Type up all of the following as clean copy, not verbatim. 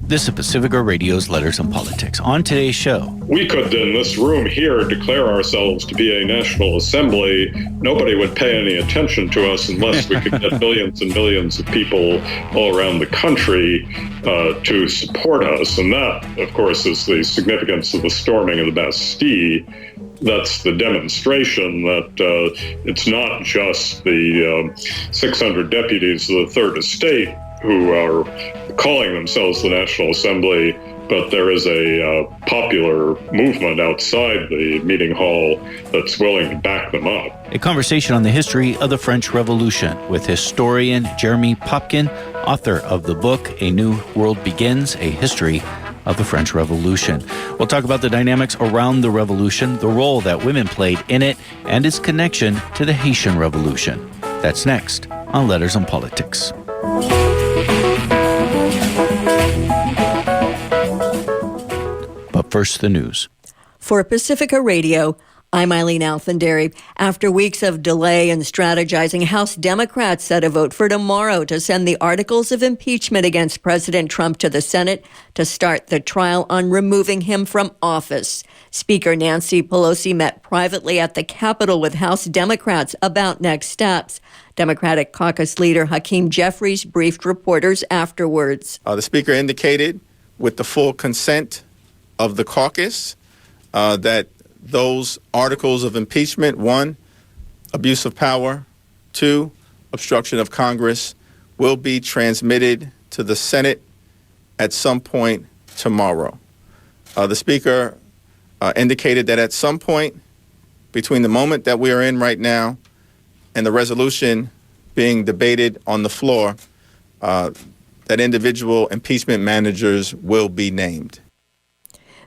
This is Pacifica Radio's Letters on Politics. On today's show, we could, in this room here, declare ourselves to be a national assembly. Nobody would pay any attention to us unless we could get millions and millions of people all around the country to support us. And that, of course, is the significance of the storming of the Bastille. That's the demonstration that it's not just the 600 deputies of the Third Estate who are calling themselves the National Assembly, but there is a popular movement outside the meeting hall that's willing to back them up. A conversation on the history of the French Revolution with historian Jeremy Popkin, author of the book A New World Begins, A History of the French Revolution. We'll talk about the dynamics around the revolution, the role that women played in it, and its connection to the Haitian Revolution. That's next on Letters on Politics. But first, the news. For Pacifica Radio, I'm Eileen Alfandary. After weeks of delay and strategizing, House Democrats set a vote for tomorrow to send the articles of impeachment against President Trump to the Senate to start the trial on removing him from office. Speaker Nancy Pelosi met privately at the Capitol with House Democrats about next steps. Democratic caucus leader Hakeem Jeffries briefed reporters afterwards. The Speaker indicated, with the full consent of the caucus, that those articles of impeachment, 1, abuse of power, 2, obstruction of Congress, will be transmitted to the Senate at some point tomorrow. The Speaker indicated that at some point between the moment that we are in right now and the resolution being debated on the floor, that individual impeachment managers will be named.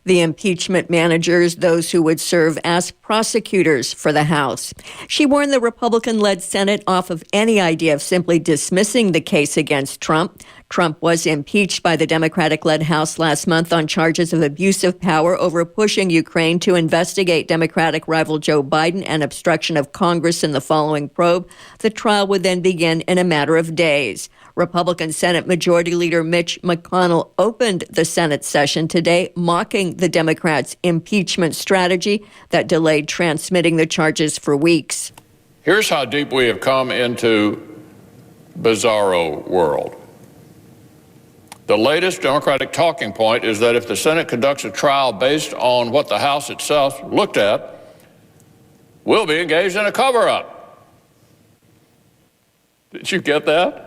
The impeachment managers, those who would serve as prosecutors for the House. She warned the Republican-led Senate off of any idea of simply dismissing the case against Trump. Trump was impeached by the Democratic-led House last month on charges of abuse of power over pushing Ukraine to investigate Democratic rival Joe Biden and obstruction of Congress in the following probe. The trial would then begin in a matter of days. Republican Senate Majority Leader Mitch McConnell opened the Senate session today, mocking the Democrats' impeachment strategy that delayed transmitting the charges for weeks. Here's how deep we have come into bizarro world. The latest Democratic talking point is that if the Senate conducts a trial based on what the House itself looked at, we'll be engaged in a cover-up. Did you get that?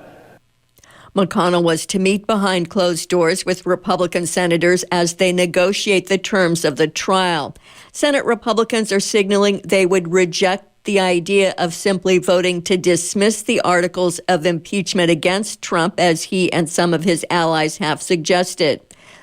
McConnell was to meet behind closed doors with Republican senators as they negotiate the terms of the trial. Senate Republicans are signaling they would reject the idea of simply voting to dismiss the articles of impeachment against Trump, as he and some of his allies have suggested.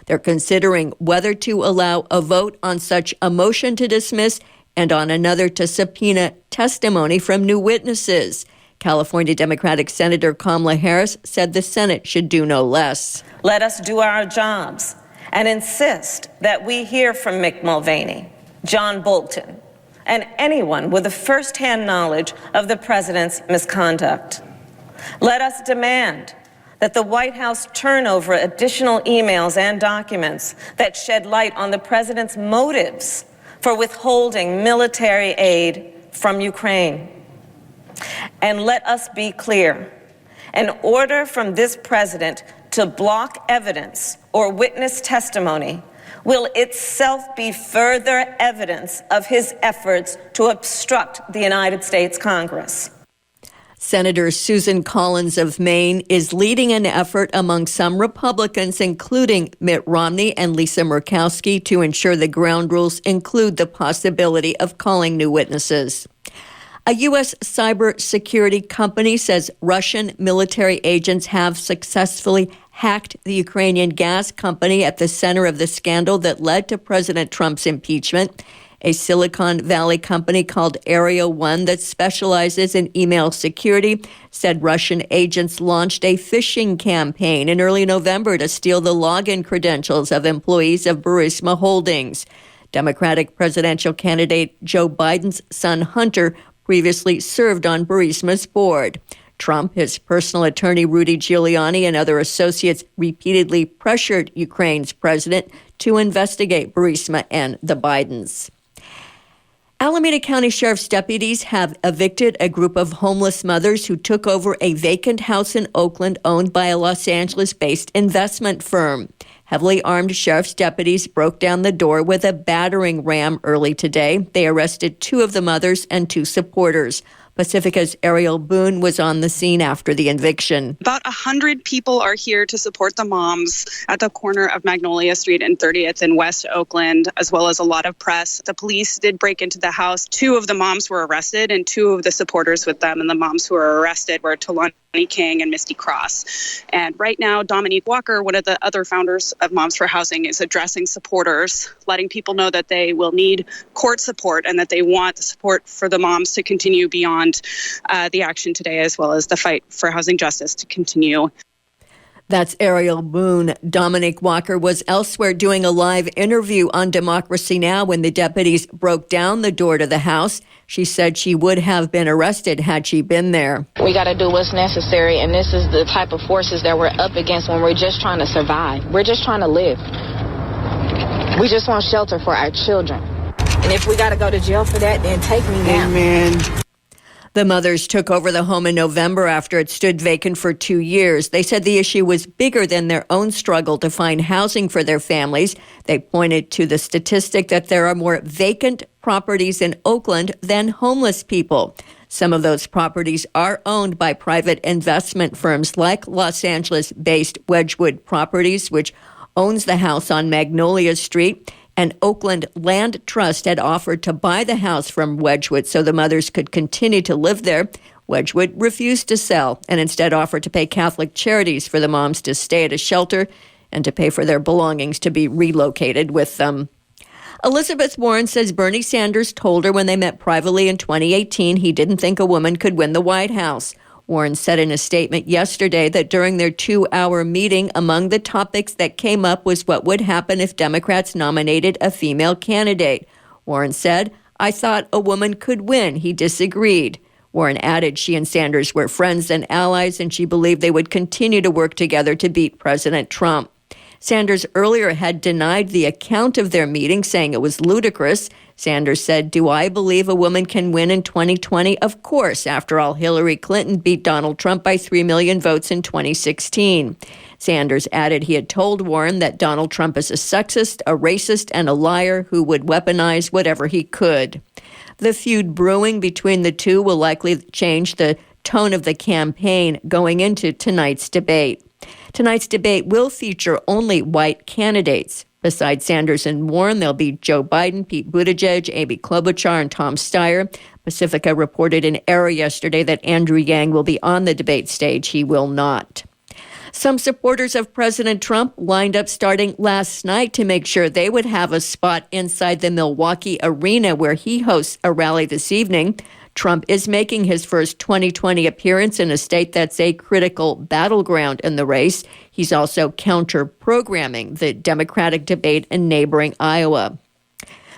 They're considering whether to allow a vote on such a motion to dismiss and on another to subpoena testimony from new witnesses. California Democratic Senator Kamala Harris said the Senate should do no less. Let us do our jobs and insist that we hear from Mick Mulvaney, John Bolton, and anyone with a first-hand knowledge of the president's misconduct. Let us demand that the White House turn over additional emails and documents that shed light on the president's motives for withholding military aid from Ukraine. And let us be clear, an order from this president to block evidence or witness testimony will itself be further evidence of his efforts to obstruct the United States Congress. Senator Susan Collins of Maine is leading an effort among some Republicans, including Mitt Romney and Lisa Murkowski, to ensure the ground rules include the possibility of calling new witnesses. A U.S. cybersecurity company says Russian military agents have successfully hacked the Ukrainian gas company at the center of the scandal that led to President Trump's impeachment. A Silicon Valley company called Area 1 that specializes in email security said Russian agents launched a phishing campaign in early November to steal the login credentials of employees of Burisma Holdings. Democratic presidential candidate Joe Biden's son Hunter previously served on Burisma's board. Trump, his personal attorney Rudy Giuliani, and other associates repeatedly pressured Ukraine's president to investigate Burisma and the Bidens. Alameda County Sheriff's deputies have evicted a group of homeless mothers who took over a vacant house in Oakland owned by a Los Angeles-based investment firm. Heavily armed sheriff's deputies broke down the door with a battering ram early today. They arrested 2 of the mothers and 2 supporters. Pacifica's Ariel Boone was on the scene after the eviction. About 100 people are here to support the moms at the corner of Magnolia Street and 30th in West Oakland, as well as a lot of press. The police did break into the house. 2 of the moms were arrested and 2 of the supporters with them. And the moms who were arrested were Talani King and Misty Cross. And right now, Dominique Walker, one of the other founders of Moms for Housing, is addressing supporters, letting people know that they will need court support and that they want the support for the moms to continue beyond the action today, as well as the fight for housing justice to continue. That's Ariel Boone. Dominique Walker was elsewhere doing a live interview on Democracy Now! When the deputies broke down the door to the house. She said she would have been arrested had she been there. We got to do what's necessary, and this is the type of forces that we're up against when we're just trying to survive. We're just trying to live. We just want shelter for our children. And if we got to go to jail for that, then take me now. Amen. The mothers took over the home in November after it stood vacant for 2 years. They said the issue was bigger than their own struggle to find housing for their families. They pointed to the statistic that there are more vacant properties in Oakland than homeless people. Some of those properties are owned by private investment firms like Los Angeles-based Wedgwood Properties, which owns the house on Magnolia Street. And Oakland Land Trust had offered to buy the house from Wedgwood so the mothers could continue to live there. Wedgwood refused to sell and instead offered to pay Catholic Charities for the moms to stay at a shelter and to pay for their belongings to be relocated with them. Elizabeth Warren says Bernie Sanders told her when they met privately in 2018 he didn't think a woman could win the White House. Warren said in a statement yesterday that during their 2-hour meeting, among the topics that came up was what would happen if Democrats nominated a female candidate. Warren said, "I thought a woman could win." He disagreed. Warren added she and Sanders were friends and allies, and she believed they would continue to work together to beat President Trump. Sanders earlier had denied the account of their meeting, saying it was ludicrous. Sanders said, "Do I believe a woman can win in 2020? Of course. After all, Hillary Clinton beat Donald Trump by 3 million votes in 2016. Sanders added he had told Warren that Donald Trump is a sexist, a racist, and a liar who would weaponize whatever he could. The feud brewing between the two will likely change the tone of the campaign going into tonight's debate. Tonight's debate will feature only white candidates. Besides Sanders and Warren, there'll be Joe Biden, Pete Buttigieg, Amy Klobuchar, and Tom Steyer. Pacifica reported in Error yesterday that Andrew Yang will be on the debate stage. He will not. Some supporters of President Trump lined up starting last night to make sure they would have a spot inside the Milwaukee arena where he hosts a rally this evening. Trump is making his first 2020 appearance in a state that's a critical battleground in the race. He's also counter-programming the Democratic debate in neighboring Iowa.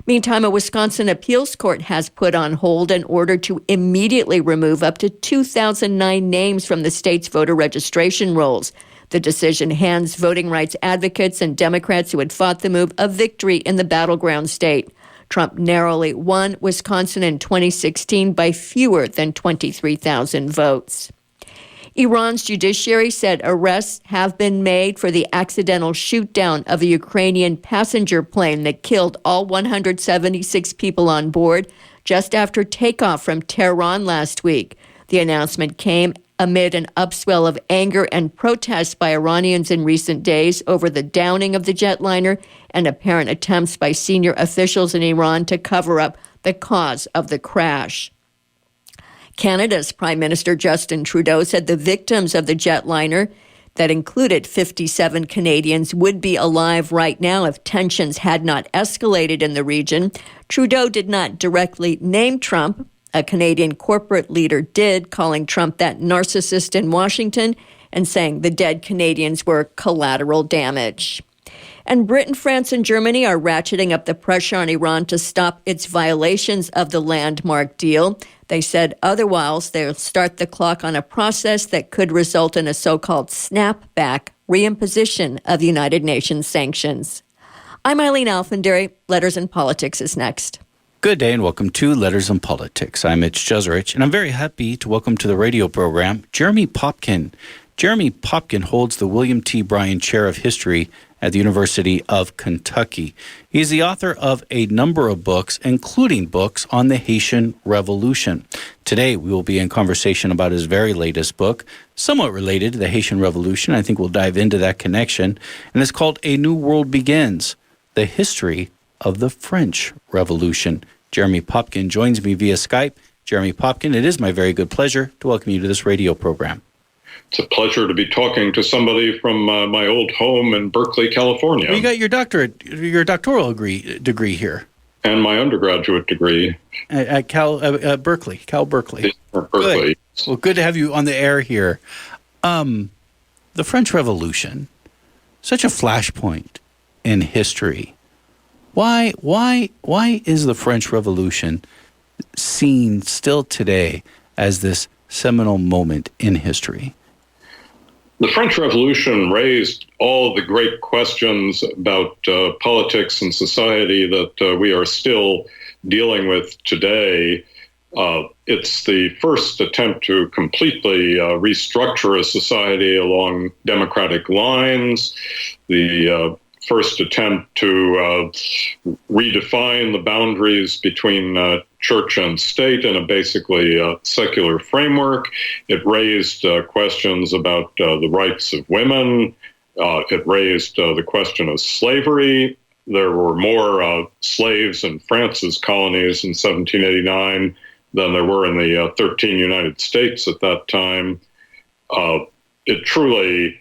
Meantime, a Wisconsin appeals court has put on hold an order to immediately remove up to 2,009 names from the state's voter registration rolls. The decision hands voting rights advocates and Democrats who had fought the move a victory in the battleground state. Trump narrowly won Wisconsin in 2016 by fewer than 23,000 votes. Iran's judiciary said arrests have been made for the accidental shoot-down of a Ukrainian passenger plane that killed all 176 people on board just after takeoff from Tehran last week. The announcement came amid an upswell of anger and protests by Iranians in recent days over the downing of the jetliner and apparent attempts by senior officials in Iran to cover up the cause of the crash. Canada's Prime Minister Justin Trudeau said the victims of the jetliner that included 57 Canadians would be alive right now if tensions had not escalated in the region. Trudeau did not directly name Trump. A Canadian corporate leader did, calling Trump that narcissist in Washington and saying the dead Canadians were collateral damage. And Britain, France, and Germany are ratcheting up the pressure on Iran to stop its violations of the landmark deal. They said otherwise they'll start the clock on a process that could result in a so-called snapback reimposition of United Nations sanctions. I'm Eileen Alfandary. Letters and Politics is next. Good day and welcome to Letters and Politics. I'm Mitch Jeserich, and I'm very happy to welcome to the radio program Jeremy Popkin. Jeremy Popkin holds the William T. Bryan Chair of History at the University of Kentucky. He's the author of a number of books, including books on the Haitian Revolution. Today, we will be in conversation about his very latest book, somewhat related to the Haitian Revolution. I think we'll dive into that connection. And it's called A New World Begins, The History of the French Revolution. Jeremy Popkin joins me via Skype. Jeremy Popkin, it is my very good pleasure to welcome you to this radio program. It's a pleasure to be talking to somebody from my old home in Berkeley, California. Well, you got your doctoral degree here. And my undergraduate degree. At Berkeley. Berkeley. Good. Well, good to have you on the air here. The French Revolution, such a flashpoint in history. Why is the French Revolution seen still today as this seminal moment in history? The French Revolution raised all the great questions about politics and society that we are still dealing with today. It's the first attempt to completely restructure a society along democratic lines, the first attempt to redefine the boundaries between church and state in a basically secular framework. It raised questions about the rights of women. It raised the question of slavery. There were more slaves in France's colonies in 1789 than there were in the 13 United States at that time. It truly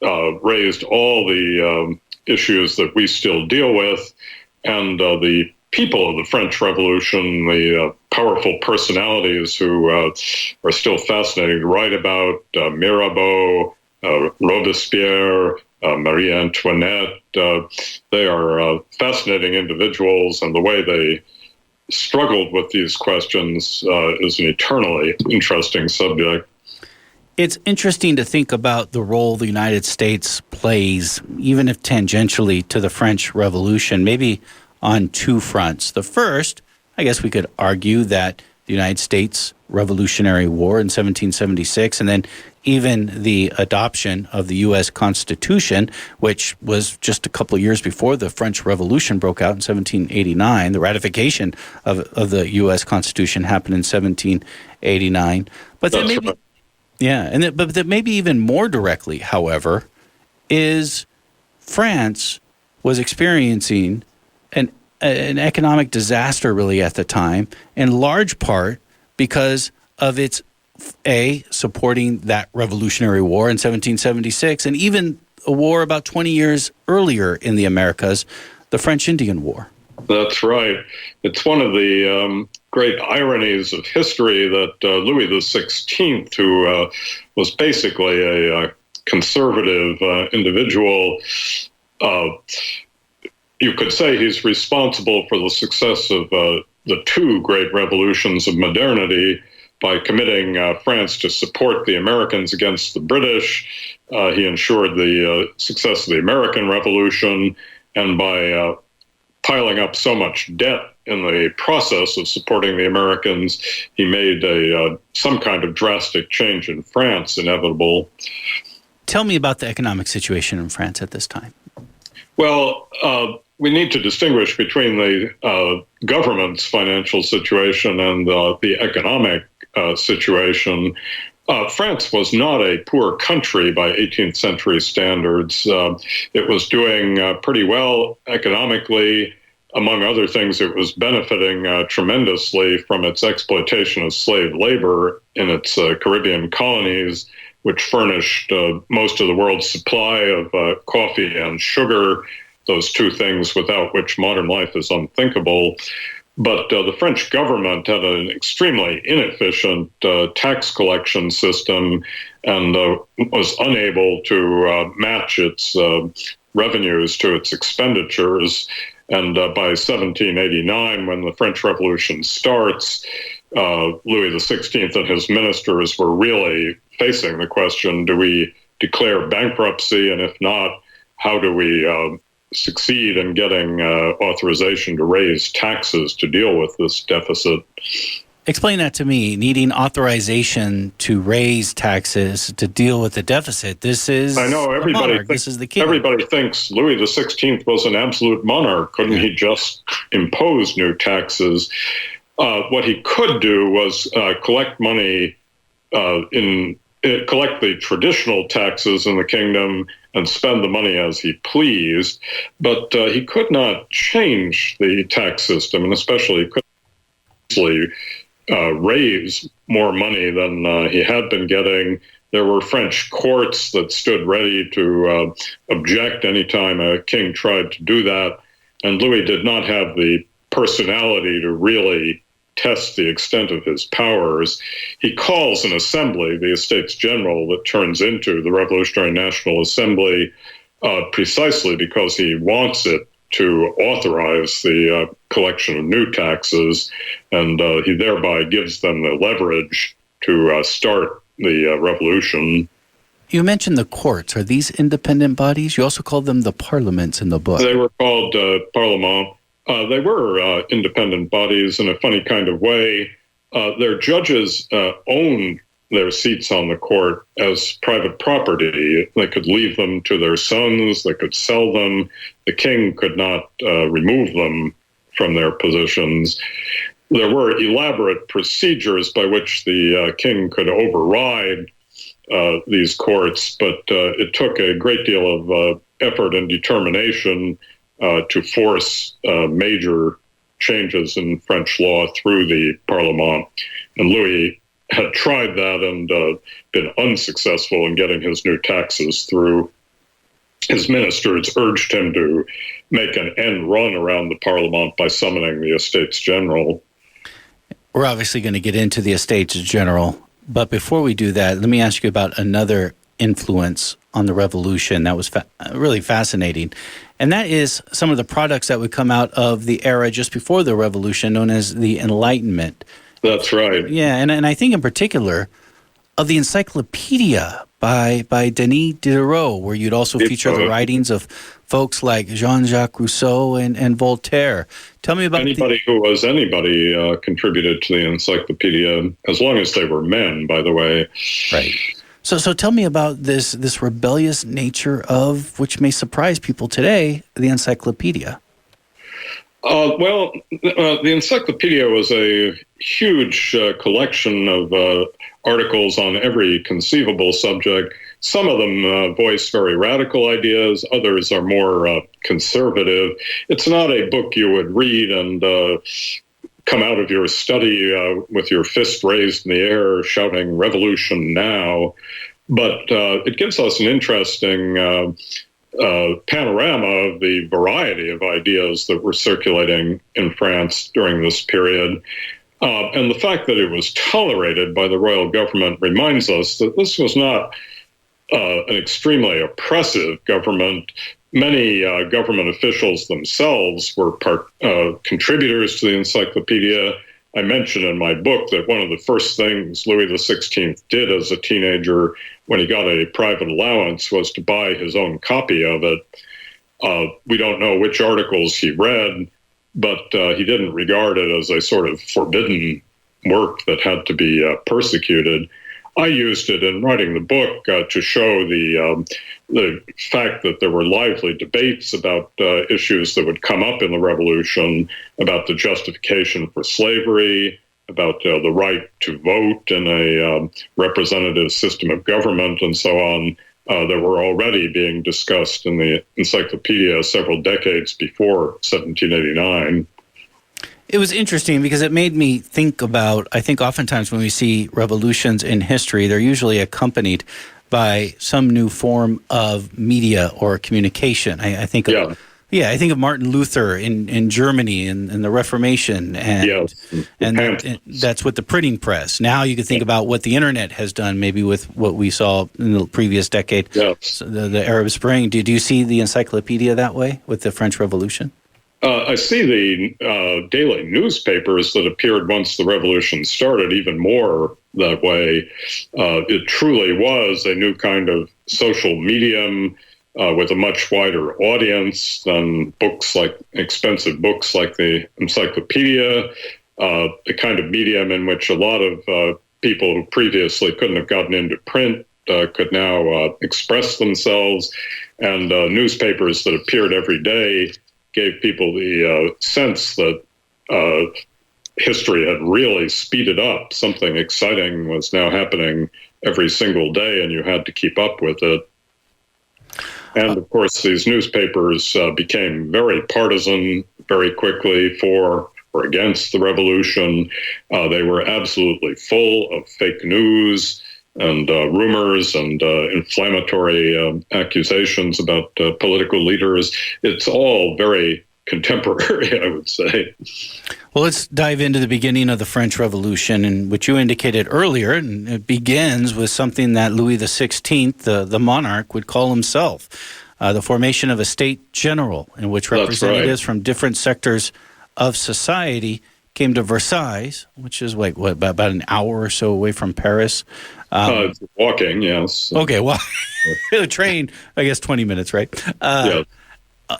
raised all the issues that we still deal with, and the people of the French Revolution, the powerful personalities who are still fascinating to write about, Mirabeau, Robespierre, Marie Antoinette, they are fascinating individuals, and the way they struggled with these questions is an eternally interesting subject. It's interesting to think about the role the United States plays, even if tangentially, to the French Revolution, maybe on two fronts. The first, I guess we could argue that the United States Revolutionary War in 1776, and then even the adoption of the U.S. Constitution, which was just a couple of years before the French Revolution broke out in 1789. The ratification of the U.S. Constitution happened in 1789. But then maybe... Yeah, but maybe even more directly, however, is France was experiencing an economic disaster really at the time, in large part because of its, supporting that Revolutionary War in 1776, and even a war about 20 years earlier in the Americas, the French Indian War. That's right. It's one of the great ironies of history that Louis XVI, who was basically a conservative individual, you could say he's responsible for the success of the two great revolutions of modernity by committing France to support the Americans against the British. He ensured the success of the American Revolution, and by piling up so much debt in the process of supporting the Americans, he made some kind of drastic change in France inevitable. Tell me about the economic situation in France at this time. Well, we need to distinguish between the government's financial situation and the economic situation. France was not a poor country by 18th century standards. It was doing pretty well economically. Among other things, it was benefiting tremendously from its exploitation of slave labor in its Caribbean colonies, which furnished most of the world's supply of coffee and sugar, those two things without which modern life is unthinkable. But the French government had an extremely inefficient tax collection system and was unable to match its revenues to its expenditures. And by 1789, when the French Revolution starts, Louis XVI and his ministers were really facing the question, do we declare bankruptcy? And if not, how do we succeed in getting authorization to raise taxes to deal with this deficit? Explain that to me, needing authorization to raise taxes to deal with the deficit. This is I know everybody. This is the king. Everybody thinks Louis XVI was an absolute monarch. Couldn't he just impose new taxes? What he could do was collect money collect the traditional taxes in the kingdom and spend the money as he pleased, but he could not change the tax system, and especially could easily raise more money than he had been getting. There were French courts that stood ready to object anytime a king tried to do that, and Louis did not have the personality to really test the extent of his powers. He calls an assembly, the Estates General, that turns into the Revolutionary National Assembly, precisely because he wants it to authorize the collection of new taxes, and he thereby gives them the leverage to start the revolution. You mentioned the courts. Are these independent bodies? You also call them the parliaments in the book. They were called Parlement. They were independent bodies in a funny kind of way. Their judges owned their seats on the court as private property. They could leave them to their sons. They could sell them. The king could not remove them from their positions. There were elaborate procedures by which the king could override these courts, but it took a great deal of effort and determination to force major changes in French law through the Parlement. And Louis had tried that and been unsuccessful in getting his new taxes through. His ministers urged him to make an end run around the Parlement by summoning the Estates General. We're obviously going to get into the Estates General, but before we do that, let me ask you about another influence on the revolution that was really fascinating. And that is some of the products that would come out of the era just before the revolution, known as the Enlightenment. That's right. Yeah, and I think in particular of the encyclopedia by Denis Diderot, where you'd also feature the writings of folks like Jean-Jacques Rousseau and Voltaire. Tell me about anybody contributed to the encyclopedia, as long as they were men, by the way. Right. So tell me about this rebellious nature of, which may surprise people today, the encyclopedia. The encyclopedia was a huge collection of articles on every conceivable subject. Some of them voice very radical ideas. Others are more conservative. It's not a book you would read and come out of your study with your fist raised in the air shouting "Revolution now," but it gives us an interesting panorama of the variety of ideas that were circulating in France during this period. And the fact that it was tolerated by the royal government reminds us that this was not an extremely oppressive government. Many government officials themselves were contributors to the encyclopedia. I mentioned in my book that one of the first things Louis XVI did as a teenager when he got a private allowance was to buy his own copy of it. We don't know which articles he read, but he didn't regard it as a sort of forbidden work that had to be persecuted. I used it in writing the book to show the fact that there were lively debates about issues that would come up in the revolution, about the justification for slavery, about the right to vote in a representative system of government, and so on, that were already being discussed in the encyclopedia several decades before 1789. It was interesting because it made me think about, I think oftentimes when we see revolutions in history, they're usually accompanied by some new form of media or communication. I think of Yeah, I think of Martin Luther in Germany and the Reformation, and Yes. and that's with the printing press. Now you can think about what the internet has done, maybe with what we saw in the previous decade, Yes. so the Arab Spring. Do you see the encyclopedia that way with the French Revolution? I see the daily newspapers that appeared once the revolution started even more that way. It truly was a new kind of social medium with a much wider audience than expensive books like the encyclopedia, the kind of medium in which a lot of people who previously couldn't have gotten into print could now express themselves, and newspapers that appeared every day gave people the sense that history had really speeded up. Something exciting was now happening every single day, and you had to keep up with it. And of course, these newspapers became very partisan very quickly for or against the revolution. They were absolutely full of fake news and rumors and inflammatory accusations about political leaders. It's all very contemporary, I would say. Well, let's dive into the beginning of the French Revolution, and which you indicated earlier, and it begins with something that Louis XVI, the monarch, would call himself, the formation of a state general, in which representatives from different sectors of society came to Versailles, which is like, about an hour or so away from Paris. Walking, yes. Okay, well, the train, I guess 20 minutes, right? Yes.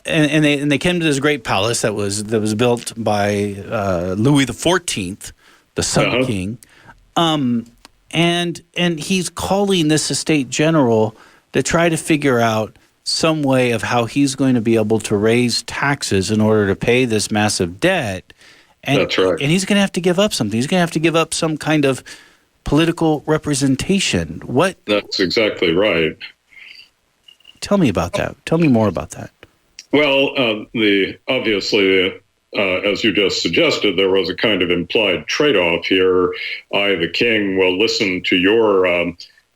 And they came to this great palace that was built by Louis XIV, the Sun King, and he's calling this a state general to try to figure out some way of how he's going to be able to raise taxes in order to pay this massive debt. And, that's right. And he's going to have to give up something. He's going to have to give up some kind of political representation. What? That's exactly right. Tell me about that. Tell me more about that. Well, obviously, as you just suggested, there was a kind of implied trade-off here. I, the king, will listen to your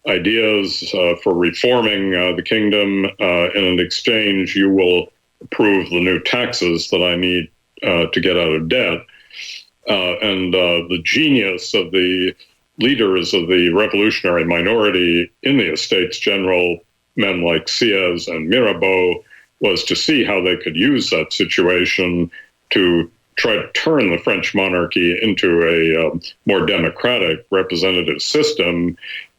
ideas for reforming the kingdom. And in exchange, you will approve the new taxes that I need to get out of debt. And the genius of the leaders of the revolutionary minority in the Estates General, men like Sieyès and Mirabeau, was to see how they could use that situation to try to turn the French monarchy into a more democratic representative system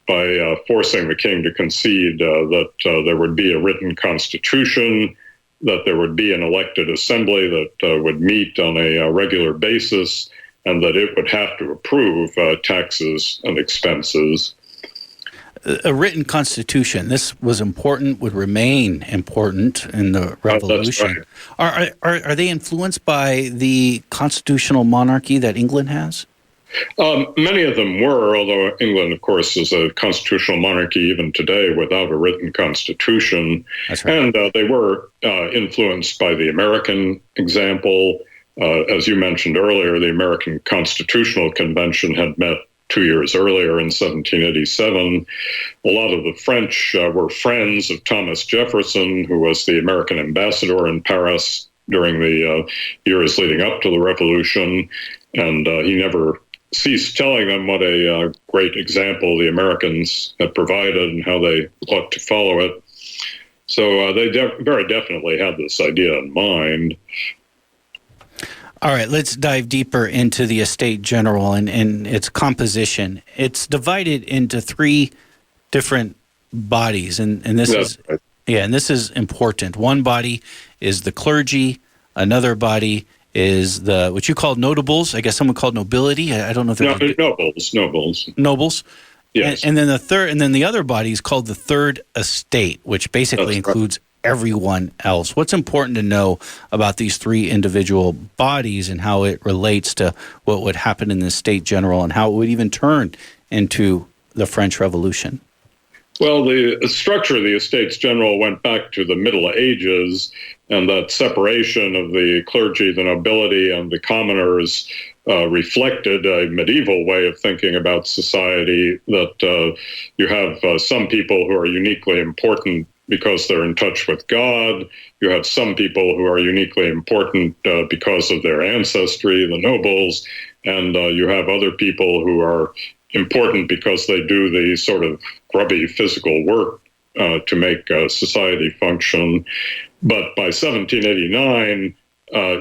by forcing the king to concede that there would be a written constitution, that there would be an elected assembly that would meet on a regular basis, and that it would have to approve taxes and expenses. A written constitution, this was important, would remain important in the revolution. That's right. Are they influenced by the constitutional monarchy that England has? Many of them were, although England, of course, is a constitutional monarchy even today without a written constitution. That's right. And they were influenced by the American example. As you mentioned earlier, the American Constitutional Convention had met 2 years earlier in 1787. A lot of the French were friends of Thomas Jefferson, who was the American ambassador in Paris during the years leading up to the Revolution. And he never ceased telling them what a great example the Americans had provided and how they ought to follow it. So they very definitely had this idea in mind. All right, let's dive deeper into the Estate General and its composition. It's divided into three different bodies, and this is right. and this is important. One body is the clergy, another body is the what you called notables. I guess someone called nobility. I don't know if they're nobles. Yes. And then the other body is called the Third Estate, which basically includes everyone else. What's important to know about these three individual bodies and how it relates to what would happen in the State General and how it would even turn into the French Revolution? Well, the structure of the Estates General went back to the Middle Ages, and that separation of the clergy, the nobility, and the commoners reflected a medieval way of thinking about society, that you have some people who are uniquely important because they're in touch with God. You have some people who are uniquely important because of their ancestry, the nobles, and you have other people who are important because they do the sort of grubby physical work to make society function. But by 1789,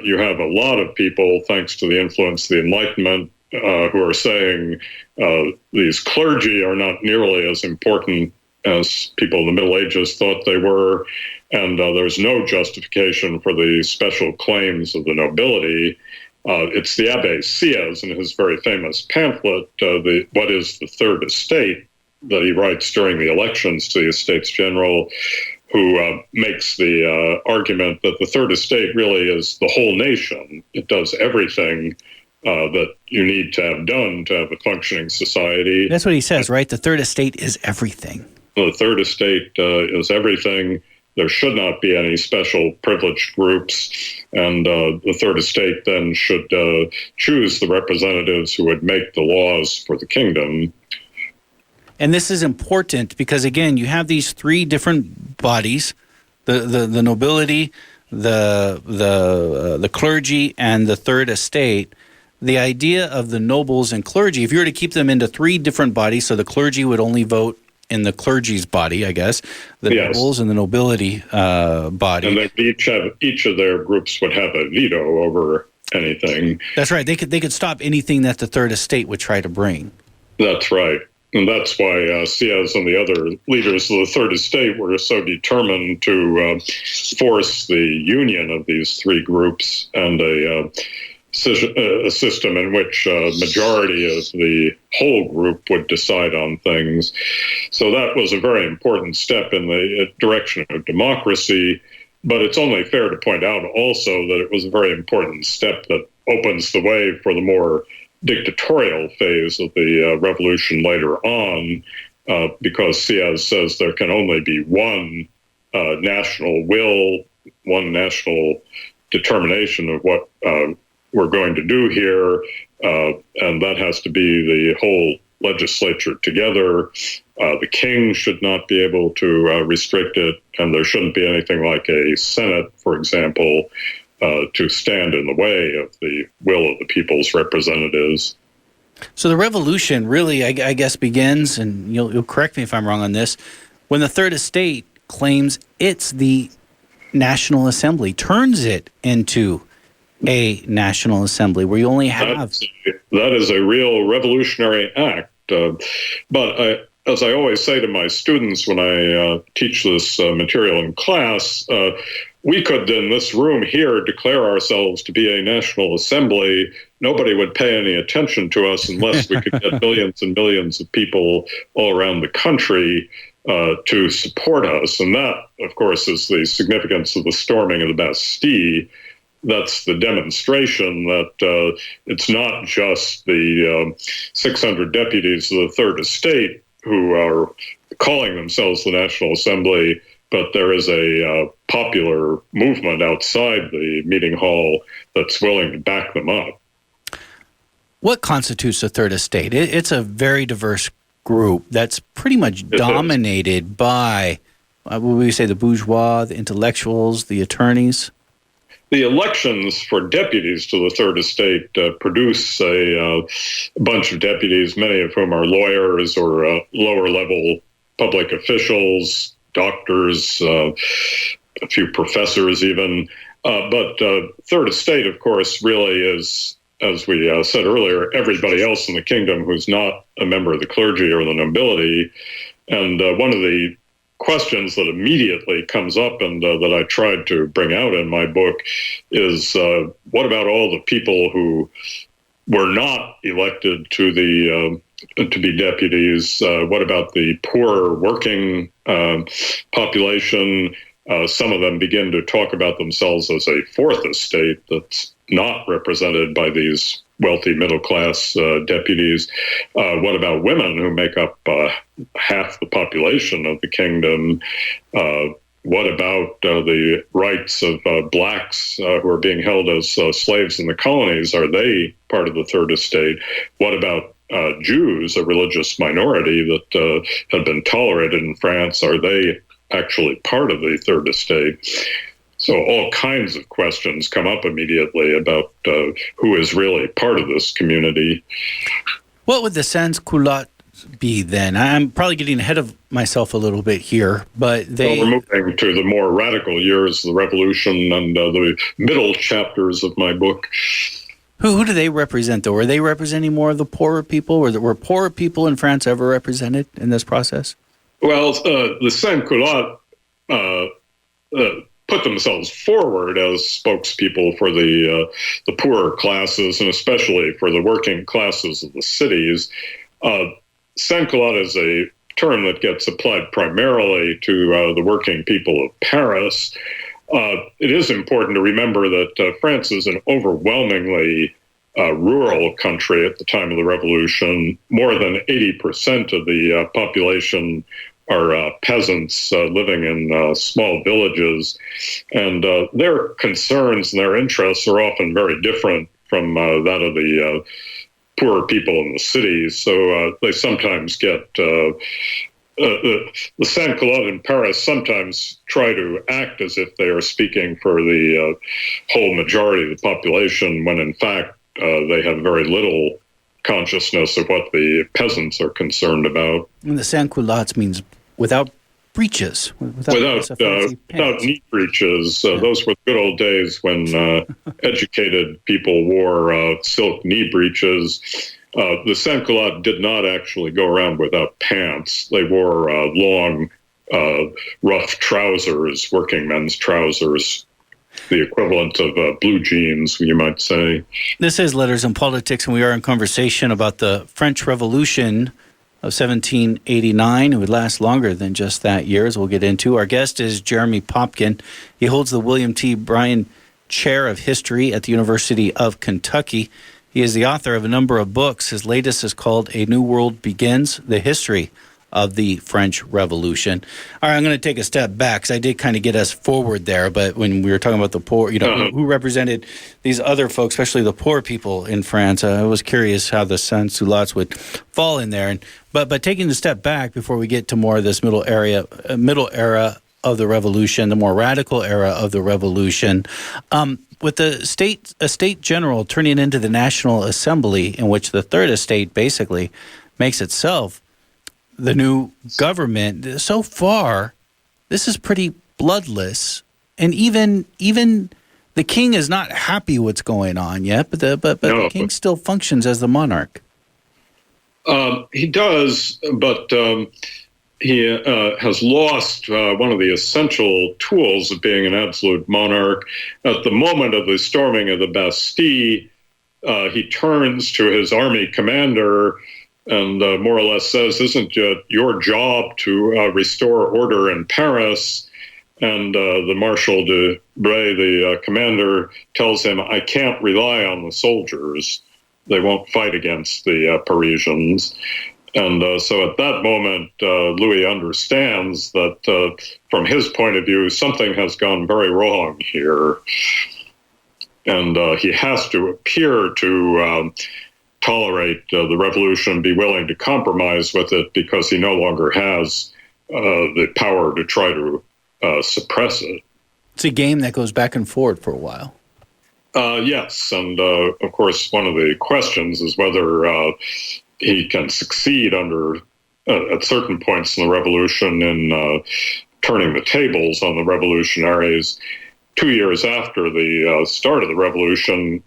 you have a lot of people, thanks to the influence of the Enlightenment, who are saying these clergy are not nearly as important as people in the Middle Ages thought they were, and there's no justification for the special claims of the nobility. It's the Abbé Sieyès in his very famous pamphlet, What is the Third Estate, that he writes during the elections to the Estates General, who makes the argument that the Third Estate really is the whole nation. It does everything that you need to have done to have a functioning society. That's what he says, right? The Third Estate is everything. The Third Estate is everything. There should not be any special privileged groups, and the Third Estate then should choose the representatives who would make the laws for the kingdom. And this is important because, again, you have these three different bodies: the nobility, the clergy, and the Third Estate. The idea of the nobles and clergy, if you were to keep them into three different bodies, so the clergy would only vote in the clergy's body, I guess, the nobles and the nobility body. And each of their groups would have a veto over anything. That's right. They could stop anything that the Third Estate would try to bring. That's right. And that's why Sieyès and the other leaders of the Third Estate were so determined to force the union of these three groups and a system in which a majority of the whole group would decide on things. So that was a very important step in the direction of democracy. But it's only fair to point out also that it was a very important step that opens the way for the more dictatorial phase of the revolution later on, because Sieyès says there can only be one national will, one national determination of what we're going to do here, and that has to be the whole legislature together. The king should not be able to restrict it, and there shouldn't be anything like a Senate, for example, to stand in the way of the will of the people's representatives. So the revolution really, I guess, begins, and you'll correct me if I'm wrong on this, when the Third Estate claims it's the National Assembly, turns it into a National Assembly where you only have... That is a real revolutionary act. But as I always say to my students when I teach this material in class, we could, in this room here, declare ourselves to be a National Assembly. Nobody would pay any attention to us unless we could get millions and millions of people all around the country to support us. And that, of course, is the significance of the storming of the Bastille. That's the demonstration that it's not just the 600 deputies of the Third Estate who are calling themselves the National Assembly, but there is a popular movement outside the meeting hall that's willing to back them up. What constitutes the Third Estate? It's a very diverse group that's pretty much dominated by, what would we say, the bourgeois, the intellectuals, the attorneys? The elections for deputies to the Third Estate produce a bunch of deputies, many of whom are lawyers or lower-level public officials, doctors, a few professors even. But Third Estate, of course, really is, as we said earlier, everybody else in the kingdom who's not a member of the clergy or the nobility. And one of the questions that immediately comes up and that I tried to bring out in my book is what about all the people who were not elected to the to be deputies? What about the poor working population? Some of them begin to talk about themselves as a fourth estate that's not represented by these wealthy middle-class deputies. What about women who make up half the population of the kingdom? What about the rights of blacks who are being held as slaves in the colonies? Are they part of the Third Estate? What about Jews, a religious minority that had been tolerated in France? Are they actually part of the Third Estate. So all kinds of questions come up immediately about who is really part of this community. What would the sans-culottes be then? I'm probably getting ahead of myself a little bit here, but we're moving to the more radical years of the Revolution and the middle chapters of my book. Who do they represent, though? Were they representing more of the poorer people? Were poorer people in France ever represented in this process? Well, the sans-culottes put themselves forward as spokespeople for the poorer classes, and especially for the working classes of the cities. Sans-culotte is a term that gets applied primarily to the working people of Paris. It is important to remember that France is an overwhelmingly rural country at the time of the Revolution. More than 80% of the population are peasants living in small villages, and their concerns and their interests are often very different from that of the poorer people in the cities. So they sometimes get the sans-culottes in Paris sometimes try to act as if they are speaking for the whole majority of the population, when in fact they have very little consciousness of what the peasants are concerned about. And the sans-culottes means without breeches. Without knee breeches. Those were the good old days when educated people wore silk knee breeches. The sans-culottes did not actually go around without pants. They wore long, rough trousers, working men's trousers, the equivalent of blue jeans, you might say. This is Letters and Politics, and we are in conversation about the French Revolution of 1789. It would last longer than just that year, as we'll get into. Our guest is Jeremy Popkin. He holds the William T. Bryan Chair of History at the University of Kentucky. He is the author of a number of books. His latest is called A New World Begins, The History of the French Revolution. All right, I'm going to take a step back, because I did kind of get us forward there, but when we were talking about the poor, who represented these other folks, especially the poor people in France, I was curious how the sans-culottes would fall in there. But taking a step back before we get to more of this middle era of the Revolution, the more radical era of the Revolution, with the state general turning into the National Assembly, in which the Third Estate basically makes itself the new government. So far, this is pretty bloodless, and even the king is not happy what's going on yet. But the king still functions as the monarch. He does, but he has lost one of the essential tools of being an absolute monarch. At the moment of the storming of the Bastille, he turns to his army commander and more or less says, "Isn't it your job to restore order in Paris?" And the Marshal de Bray, the commander, tells him, "I can't rely on the soldiers. They won't fight against the Parisians." And so at that moment, Louis understands that from his point of view, something has gone very wrong here. And he has to appear to tolerate the revolution, be willing to compromise with it, because he no longer has the power to try to suppress it. It's a game that goes back and forth for a while. Yes, and of course, one of the questions is whether he can succeed at certain points in the revolution in turning the tables on the revolutionaries. 2 years after the start of the revolution,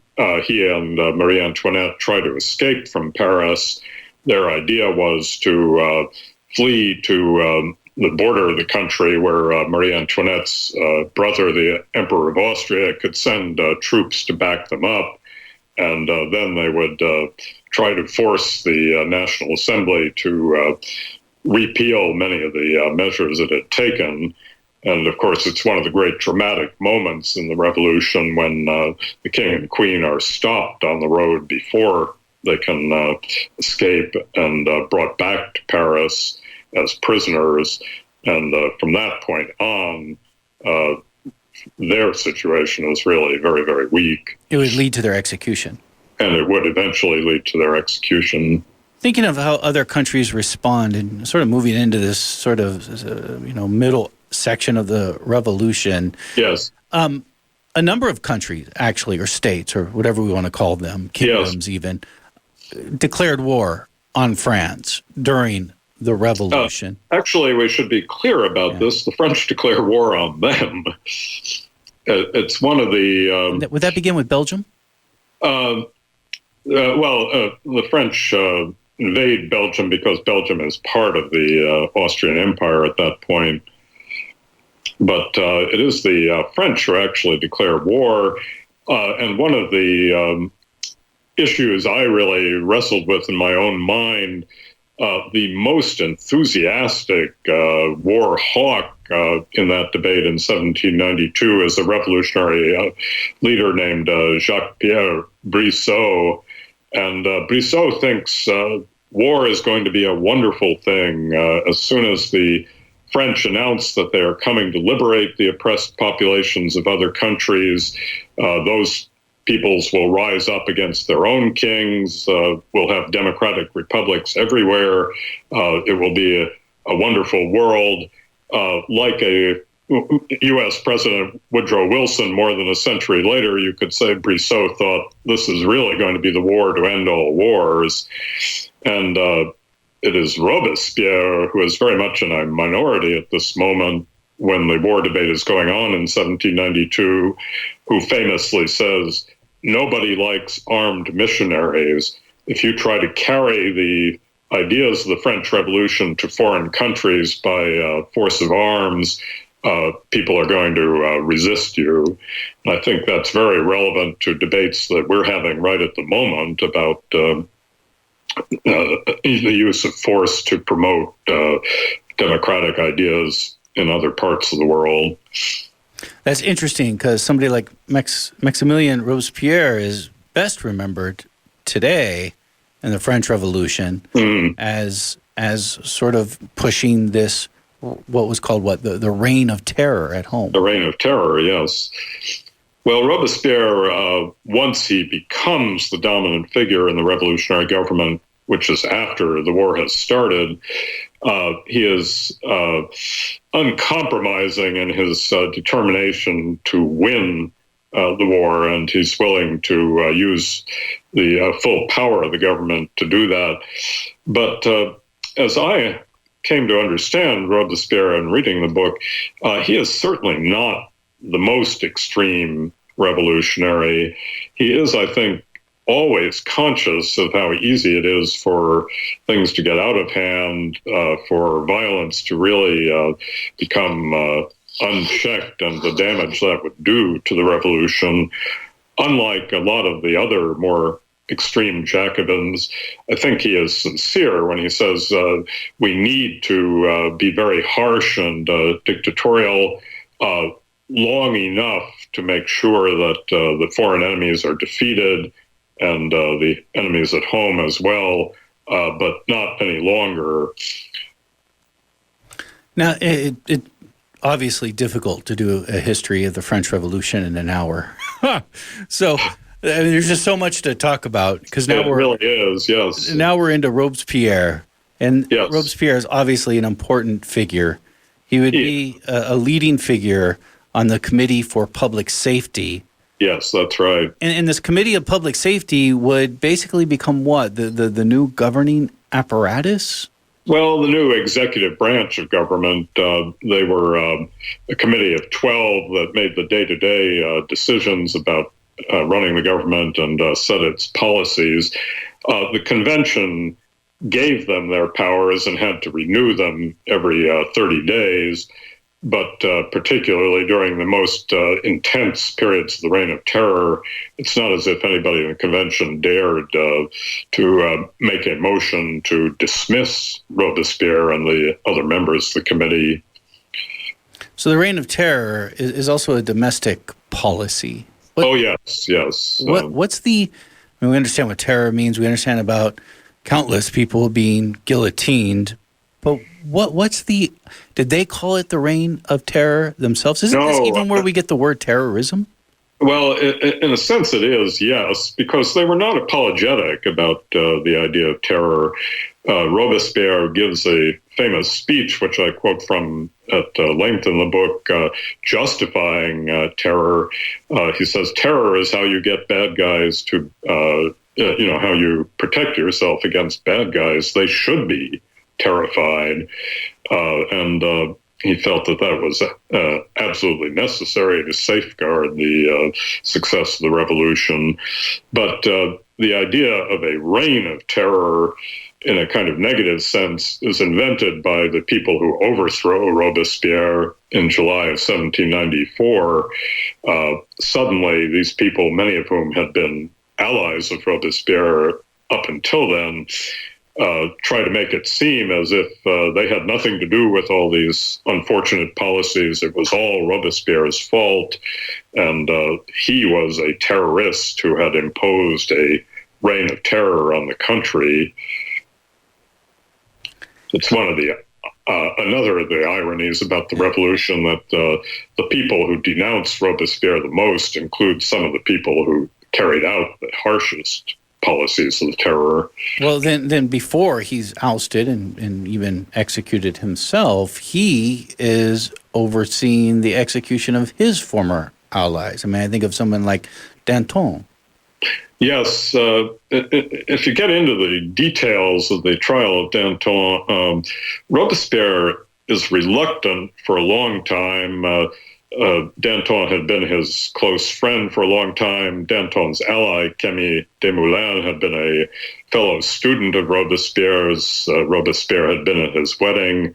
he and Marie Antoinette tried to escape from Paris. Their idea was to flee to the border of the country, where Marie Antoinette's brother, the Emperor of Austria, could send troops to back them up. And then they would try to force the National Assembly to repeal many of the measures it had taken. And of course, it's one of the great dramatic moments in the revolution when the king and queen are stopped on the road before they can escape and brought back to Paris as prisoners. And from that point on, their situation is really very, very weak. It would lead to their execution. And it would eventually lead to their execution. Thinking of how other countries respond, and sort of moving into this sort of middle section of the revolution. Yes. A number of countries, actually, or states, or whatever we want to call them, kingdoms even, declared war on France during the revolution. Actually, we should be clear about this. The French declare war on them. It's one of the... would that begin with Belgium? The French invade Belgium because Belgium is part of the Austrian Empire at that point. But it is the French who actually declare war. And one of the issues I really wrestled with in my own mind, the most enthusiastic war hawk in that debate in 1792 is a revolutionary leader named Jacques-Pierre Brissot. And Brissot thinks war is going to be a wonderful thing. As soon as the French announce that they are coming to liberate the oppressed populations of other countries, those peoples will rise up against their own kings. We'll have democratic republics everywhere. It will be a wonderful world. Like a U.S. President Woodrow Wilson more than a century later, you could say Brissot thought this is really going to be the war to end all wars. And it is Robespierre, who is very much in a minority at this moment when the war debate is going on in 1792, who famously says, nobody likes armed missionaries. If you try to carry the ideas of the French Revolution to foreign countries by force of arms, people are going to resist you. And I think that's very relevant to debates that we're having right at the moment about the use of force to promote democratic ideas in other parts of the world. That's interesting because somebody like Maximilien Robespierre is best remembered today in the French Revolution as sort of pushing this, what was called the Reign of Terror at home. The Reign of Terror, yes. Well, Robespierre, once he becomes the dominant figure in the revolutionary government, which is after the war has started, he is uncompromising in his determination to win the war, and he's willing to use the full power of the government to do that. But as I came to understand Robespierre in reading the book, he is certainly not the most extreme revolutionary. He is, I think, always conscious of how easy it is for things to get out of hand, for violence to really become unchecked, and the damage that would do to the revolution. Unlike a lot of the other more extreme Jacobins, I think he is sincere when he says we need to be very harsh and dictatorial long enough to make sure that the foreign enemies are defeated and the enemies at home as well, but not any longer. Now, it obviously difficult to do a history of the French Revolution in an hour. So there's just so much to talk about because now it really is, yes. Now we're into Robespierre, and yes. Robespierre is obviously an important figure. He would be a leading figure on the Committee for Public Safety. Yes, that's right. And this Committee of Public Safety would basically become what? The new governing apparatus? Well, the new executive branch of government. They were a committee of 12 that made the day-to-day decisions about running the government and set its policies. The convention gave them their powers and had to renew them every 30 days. But particularly during the most intense periods of the Reign of Terror, it's not as if anybody in the convention dared to make a motion to dismiss Robespierre and the other members of the committee. So the Reign of Terror is also a domestic policy. Yes. What's the... I mean, we understand what terror means. We understand about countless people being guillotined. But what's the... Did they call it the Reign of Terror themselves? Isn't this even where we get the word terrorism? Well, in a sense it is, yes, because they were not apologetic about the idea of terror. Robespierre gives a famous speech, which I quote from at length in the book, justifying terror. He says terror is how you get bad guys to, how you protect yourself against bad guys. They should be terrified. And he felt that was absolutely necessary to safeguard the success of the revolution. But the idea of a reign of terror in a kind of negative sense is invented by the people who overthrow Robespierre in July of 1794. Suddenly, these people, many of whom had been allies of Robespierre up until then, try to make it seem as if they had nothing to do with all these unfortunate policies. It was all Robespierre's fault, and he was a terrorist who had imposed a reign of terror on the country. It's one of the another of the ironies about the revolution that the people who denounce Robespierre the most include some of the people who carried out the harshest policies of terror. Well, then before he's ousted and even executed himself, he is overseeing the execution of his former allies. I mean, I think of someone like Danton. Yes, if you get into the details of the trial of Danton, Robespierre is reluctant for a long time. Danton had been his close friend for a long time. Danton's ally, Camille Desmoulins, had been a fellow student of Robespierre's. Robespierre had been at his wedding.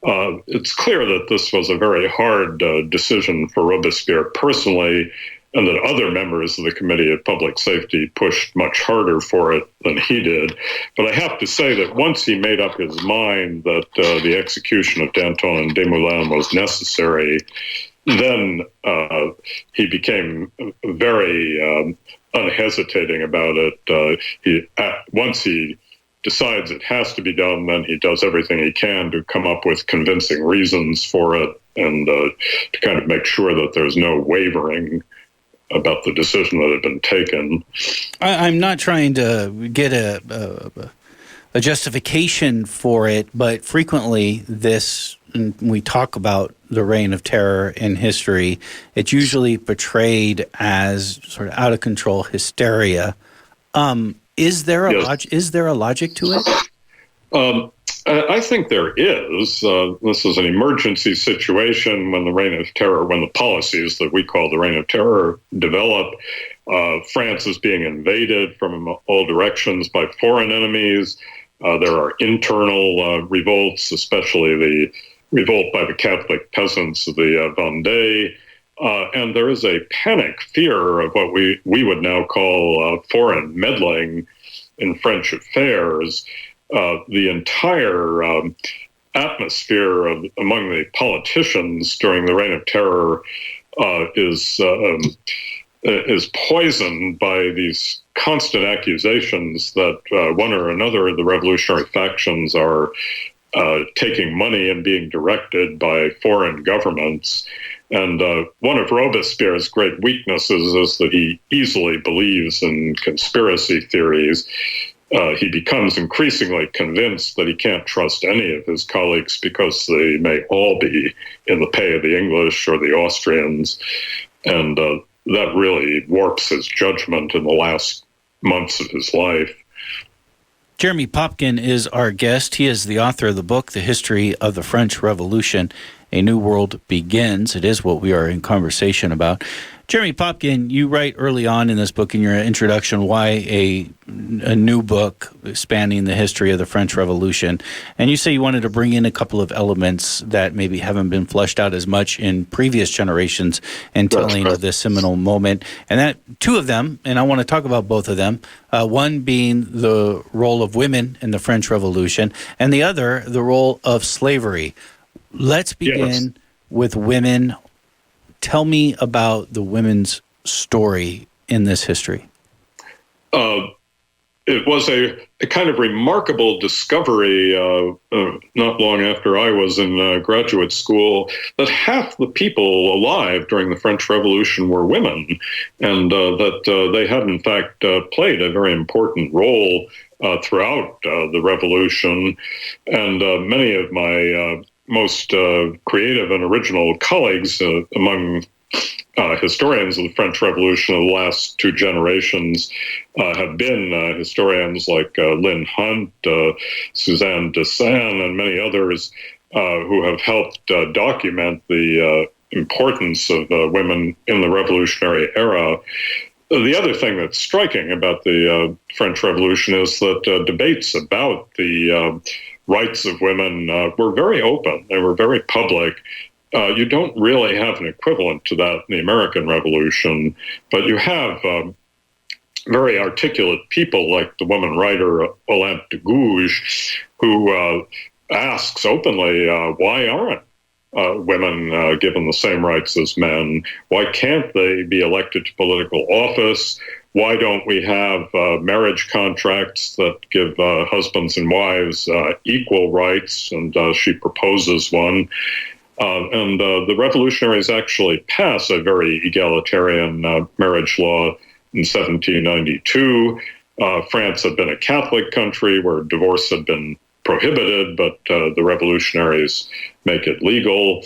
It's clear that this was a very hard decision for Robespierre personally, and that other members of the Committee of Public Safety pushed much harder for it than he did. But I have to say that once he made up his mind that the execution of Danton and Desmoulins was necessary, then he became very unhesitating about it. Once he decides it has to be done, then he does everything he can to come up with convincing reasons for it and to kind of make sure that there's no wavering about the decision that had been taken. I'm not trying to get a justification for it, but frequently when we talk about the reign of terror in history, it's usually portrayed as sort of out of control hysteria. Is there a logic to it? I think there is. This is an emergency situation when the policies that we call the reign of terror develop. France is being invaded from all directions by foreign enemies. There are internal revolts, especially the revolt by the Catholic peasants of the Vendée. And there is a panic fear of what we would now call foreign meddling in French affairs. The entire atmosphere among the politicians during the reign of terror is poisoned by these constant accusations that one or another of the revolutionary factions are taking money and being directed by foreign governments. And one of Robespierre's great weaknesses is that he easily believes in conspiracy theories. He becomes increasingly convinced that he can't trust any of his colleagues because they may all be in the pay of the English or the Austrians. And that really warps his judgment in the last months of his life. Jeremy Popkin is our guest. He is the author of the book, The History of the French Revolution, A New World Begins. It is what we are in conversation about. Jeremy Popkin, you write early on in this book in your introduction why a new book spanning the history of the French Revolution. And you say you wanted to bring in a couple of elements that maybe haven't been fleshed out as much in previous generations in telling of this seminal moment. And that two of them, and I want to talk about both of them, one being the role of women in the French Revolution, and the other, the role of slavery. Let's begin with women. Tell me about the women's story in this history. It was a kind of remarkable discovery not long after I was in graduate school that half the people alive during the French Revolution were women, and that they had in fact played a very important role throughout the revolution. And many of my most creative and original colleagues among historians of the French Revolution of the last two generations have been historians like Lynn Hunt, Suzanne Dessin, and many others who have helped document the importance of women in the revolutionary era. The other thing that's striking about the French Revolution is that debates about the rights of women were very open. They were very public. You don't really have an equivalent to that in the American Revolution, but you have very articulate people like the woman writer Olympe de Gouges, who asks openly, why aren't women given the same rights as men? Why can't they be elected to political office? Why don't we have marriage contracts that give husbands and wives equal rights? And she proposes one. And the revolutionaries actually pass a very egalitarian marriage law in 1792. France had been a Catholic country where divorce had been prohibited, but the revolutionaries make it legal.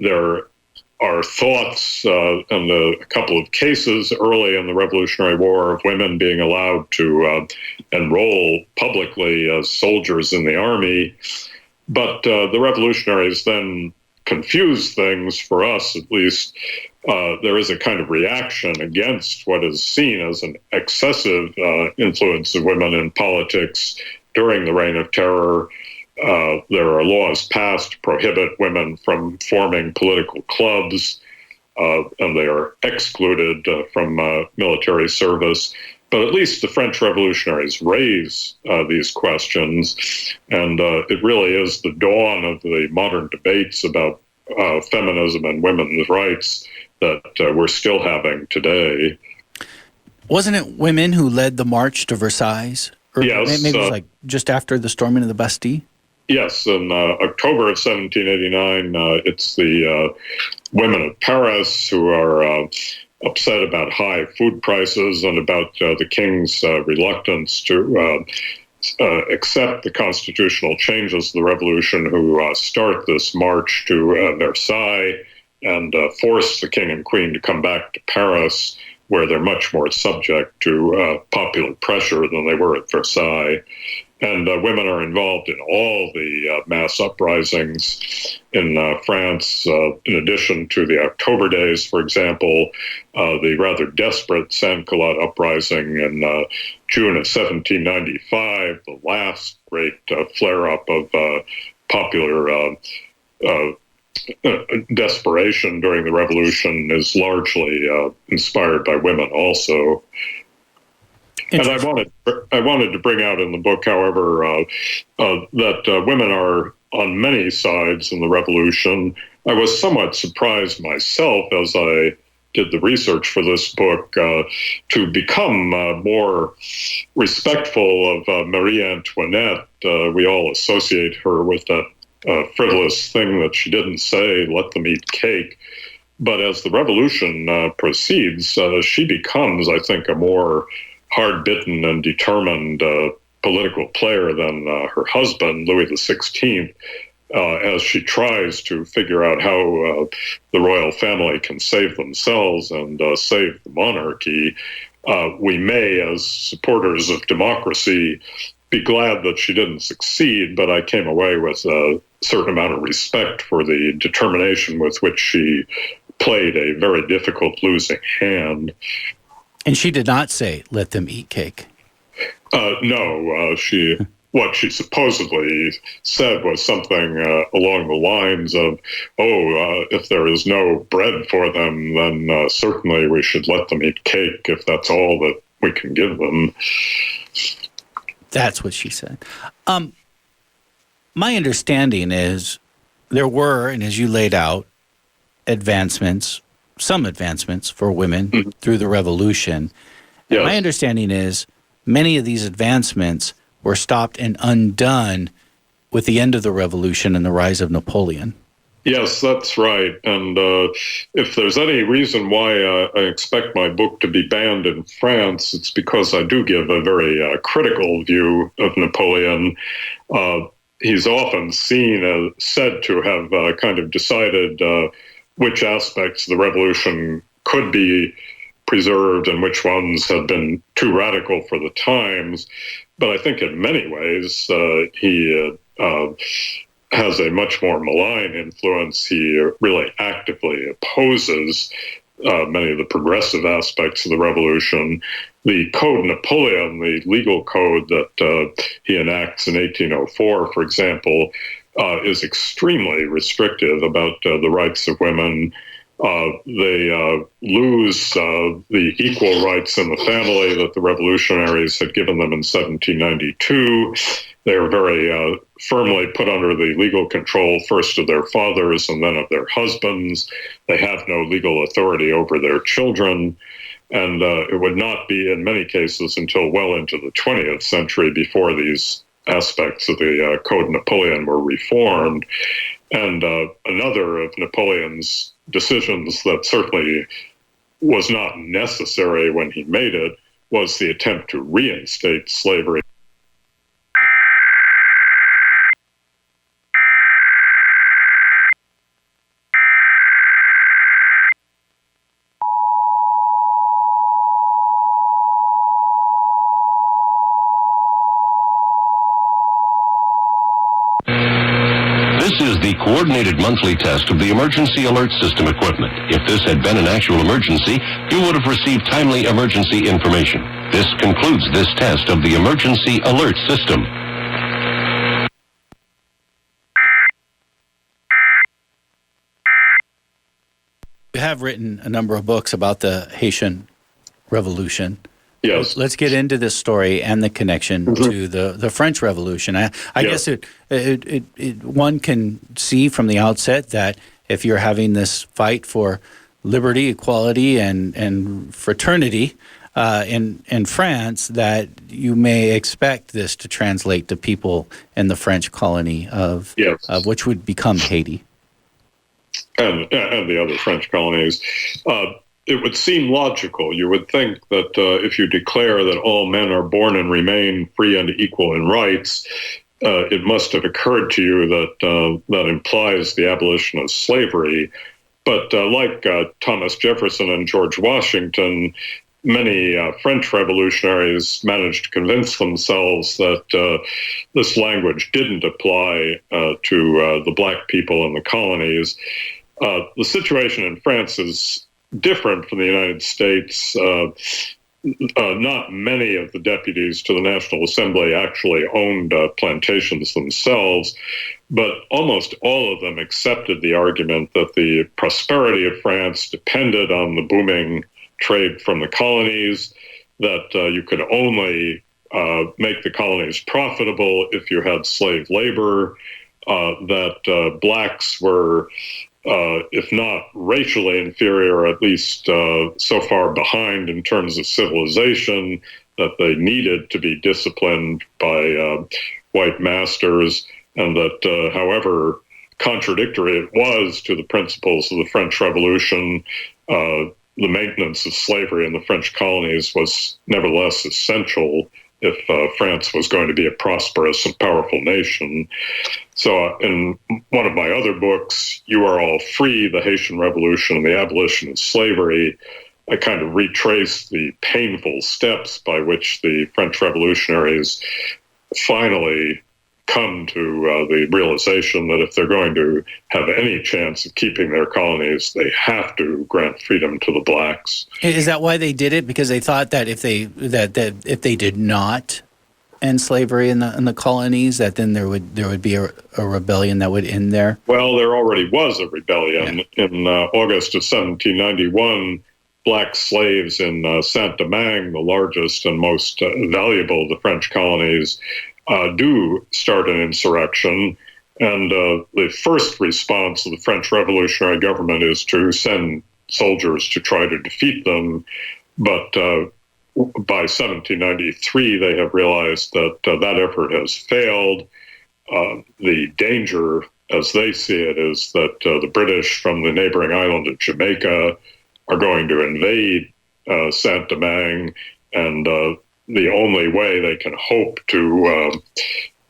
There are thoughts and a couple of cases early in the Revolutionary War of women being allowed to enroll publicly as soldiers in the army. But the revolutionaries then confuse things, for us at least. There is a kind of reaction against what is seen as an excessive influence of women in politics during the Reign of Terror. There are laws passed to prohibit women from forming political clubs, and they are excluded from military service. But at least the French revolutionaries raise these questions, and it really is the dawn of the modern debates about feminism and women's rights that we're still having today. Wasn't it women who led the march to Versailles? Or yes. Maybe it was like just after the storming of the Bastille? Yes, in October of 1789, it's the women of Paris who are upset about high food prices and about the king's reluctance to accept the constitutional changes of the revolution, who start this march to Versailles and force the king and queen to come back to Paris, where they're much more subject to popular pressure than they were at Versailles. And women are involved in all the mass uprisings in France. In addition to the October Days, for example, the rather desperate Sans-Culotte uprising in June of 1795, the last great flare-up of popular desperation during the revolution, is largely inspired by women also. And I wanted to bring out in the book, however, that women are on many sides in the revolution. I was somewhat surprised myself as I did the research for this book to become more respectful of Marie Antoinette. We all associate her with that frivolous thing that she didn't say, let them eat cake. But as the revolution proceeds, she becomes, I think, a more hard-bitten and determined political player than her husband, Louis XVI, as she tries to figure out how the royal family can save themselves and save the monarchy. We may, as supporters of democracy, be glad that she didn't succeed, but I came away with a certain amount of respect for the determination with which she played a very difficult losing hand. And she did not say, let them eat cake. No, what she supposedly said was something along the lines of, if there is no bread for them, then certainly we should let them eat cake if that's all that we can give them. That's what she said. My understanding is there were, and as you laid out, some advancements for women through the revolution. Yes. My understanding is many of these advancements were stopped and undone with the end of the revolution and the rise of Napoleon. Yes, that's right. And if there's any reason why I expect my book to be banned in France, it's because I do give a very critical view of Napoleon. he's often said to have kind of decided which aspects of the revolution could be preserved and which ones have been too radical for the times. But I think in many ways he has a much more malign influence. He really actively opposes many of the progressive aspects of the revolution. The Code Napoleon, the legal code that he enacts in 1804, for example, is extremely restrictive about the rights of women. They lose the equal rights in the family that the revolutionaries had given them in 1792. They are very firmly put under the legal control first of their fathers and then of their husbands. They have no legal authority over their children. And it would not be, in many cases, until well into the 20th century before these aspects of the Code Napoleon were reformed. And another of Napoleon's decisions that certainly was not necessary when he made it was the attempt to reinstate slavery. Coordinated monthly test of the emergency alert system equipment. If this had been an actual emergency, you would have received timely emergency information. This concludes this test of the emergency alert system. You have written a number of books about the Haitian Revolution. Yes. Let's get into this story and the connection to the French Revolution. I guess one can see from the outset that if you're having this fight for liberty, equality, and fraternity in France, that you may expect this to translate to people in the French colony of which would become Haiti. And the other French colonies. It would seem logical. You would think that if you declare that all men are born and remain free and equal in rights, it must have occurred to you that that implies the abolition of slavery. But like Thomas Jefferson and George Washington, many French revolutionaries managed to convince themselves that this language didn't apply to the black people in the colonies. The situation in France is different from the United States. Not many of the deputies to the National Assembly actually owned plantations themselves, but almost all of them accepted the argument that the prosperity of France depended on the booming trade from the colonies, that you could only make the colonies profitable if you had slave labor, that blacks were if not racially inferior, at least so far behind in terms of civilization that they needed to be disciplined by white masters, and that however contradictory it was to the principles of the French Revolution, the maintenance of slavery in the French colonies was nevertheless essential if France was going to be a prosperous and powerful nation. So in one of my other books, You Are All Free, The Haitian Revolution and the Abolition of Slavery, I kind of retraced the painful steps by which the French revolutionaries finally come to the realization that if they're going to have any chance of keeping their colonies, they have to grant freedom to the blacks. Is that why they did it? Because they thought that if they did not end slavery in the colonies, that then there would be a rebellion that would end there? Well, there already was a rebellion. In August of 1791. Black slaves in Saint-Domingue, the largest and most valuable of the French colonies, do start an insurrection. And the first response of the French revolutionary government is to send soldiers to try to defeat them. But by 1793, they have realized that that effort has failed. The danger, as they see it, is that the British from the neighboring island of Jamaica are going to invade Saint-Domingue, and the only way they can hope to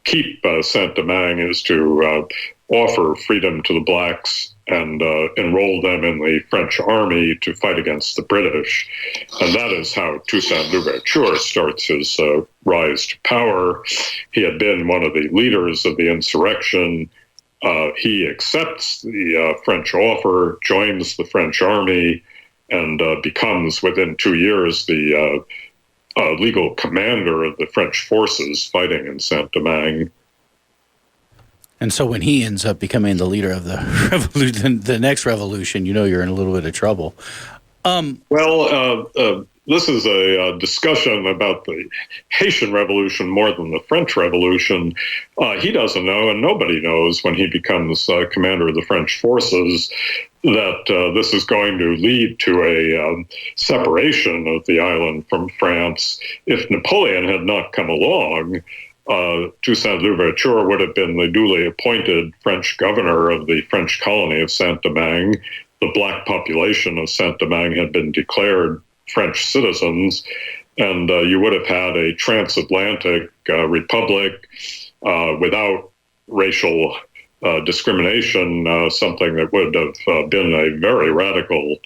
keep Saint-Domingue is to offer freedom to the blacks and enroll them in the French army to fight against the British. And that is how Toussaint Louverture starts his rise to power. He had been one of the leaders of the insurrection. He accepts the French offer, joins the French army, and becomes, within 2 years, the legal commander of the French forces fighting in Saint-Domingue. And so when he ends up becoming the leader of the revolution, the next revolution, you're in a little bit of trouble. This is a discussion about the Haitian Revolution more than the French Revolution. He doesn't know, and nobody knows when he becomes commander of the French forces, that this is going to lead to a separation of the island from France. If Napoleon had not come along, Toussaint Louverture would have been the duly appointed French governor of the French colony of Saint-Domingue. The black population of Saint-Domingue had been declared French citizens, and you would have had a transatlantic republic without racial discrimination, something that would have been a very radical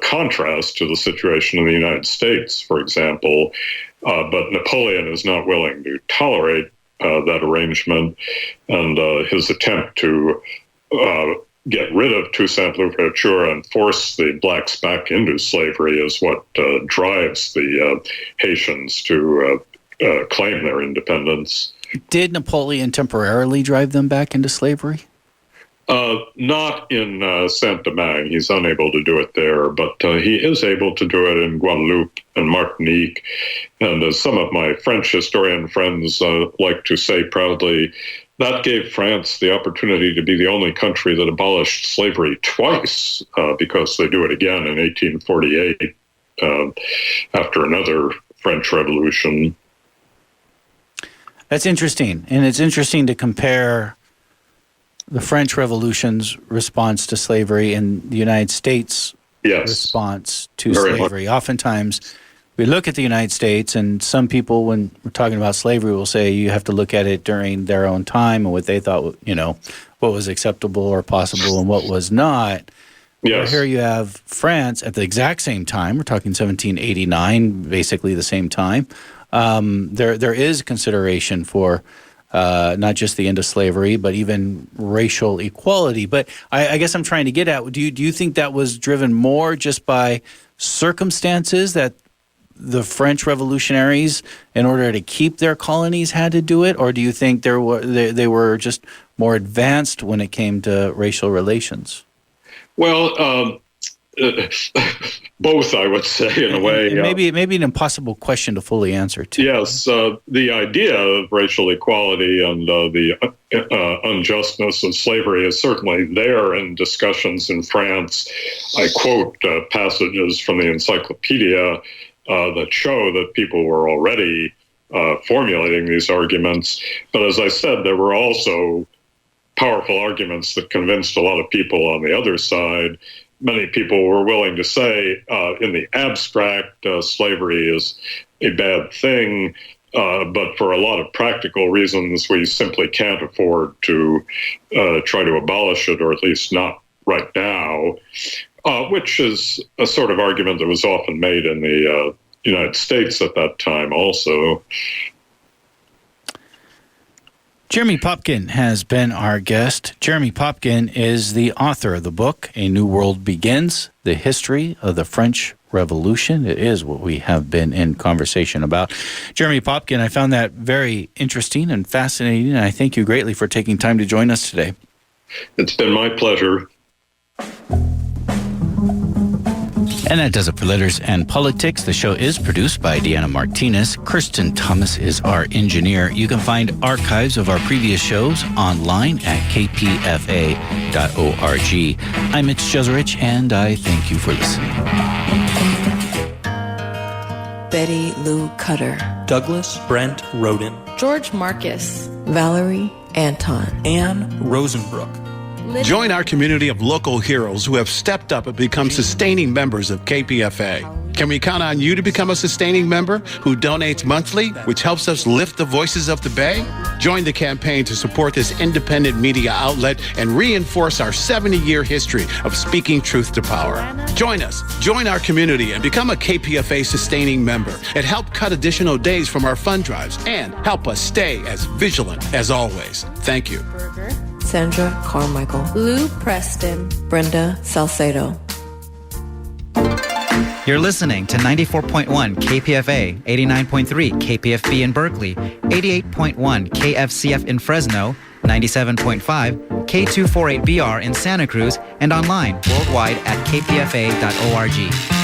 contrast to the situation in the United States, for example. But Napoleon is not willing to tolerate that arrangement, and his attempt to get rid of Toussaint Louverture and force the blacks back into slavery is what drives the Haitians to claim their independence. Did Napoleon temporarily drive them back into slavery? Not in Saint-Domingue. He's unable to do it there, but he is able to do it in Guadeloupe and Martinique. And as some of my French historian friends like to say proudly, that gave France the opportunity to be the only country that abolished slavery twice, because they do it again in 1848 after another French Revolution. That's interesting. And it's interesting to compare the French Revolution's response to slavery and the United States' response to slavery. Oftentimes, we look at the United States, and some people, when we're talking about slavery, will say you have to look at it during their own time and what they thought, what was acceptable or possible and what was not. Yes. Here you have France at the exact same time. We're talking 1789, basically the same time. There is consideration for not just the end of slavery, but even racial equality. But I guess I'm trying to get at, do you think that was driven more just by circumstances, that the French revolutionaries, in order to keep their colonies, had to do it? Or do you think they were just more advanced when it came to racial relations? Well, both, I would say, in a way. Maybe an impossible question to fully answer, too. Yes, the idea of racial equality and the unjustness of slavery is certainly there in discussions in France. I quote passages from the encyclopedia that show that people were already formulating these arguments. But as I said, there were also powerful arguments that convinced a lot of people on the other side. Many people were willing to say, in the abstract, slavery is a bad thing, but for a lot of practical reasons, we simply can't afford to try to abolish it, or at least not right now, which is a sort of argument that was often made in the United States at that time also. Jeremy Popkin has been our guest. Jeremy Popkin is the author of the book, A New World Begins, The History of the French Revolution. It is what we have been in conversation about. Jeremy Popkin, I found that very interesting and fascinating, and I thank you greatly for taking time to join us today. It's been my pleasure. And that does it for Letters and Politics. The show is produced by Deanna Martinez. Kirsten Thomas is our engineer. You can find archives of our previous shows online at kpfa.org. I'm Mitch Jeserich, and I thank you for listening. Betty Lou Cutter, Douglas Brent Roden, George Marcus, Valerie Anton, Anne Rosenbrook. Join our community of local heroes who have stepped up and become sustaining members of KPFA. Can we count on you to become a sustaining member who donates monthly, which helps us lift the voices of the Bay? Join the campaign to support this independent media outlet and reinforce our 70-year history of speaking truth to power. Join us, join our community, and become a KPFA sustaining member, and help cut additional days from our fund drives, and help us stay as vigilant as always. Thank you. Sandra Carmichael, Lou Preston, Brenda Salcedo. You're listening to 94.1 KPFA, 89.3 KPFB in Berkeley, 88.1 KFCF in Fresno, 97.5 K248BR in Santa Cruz, and online worldwide at kpfa.org.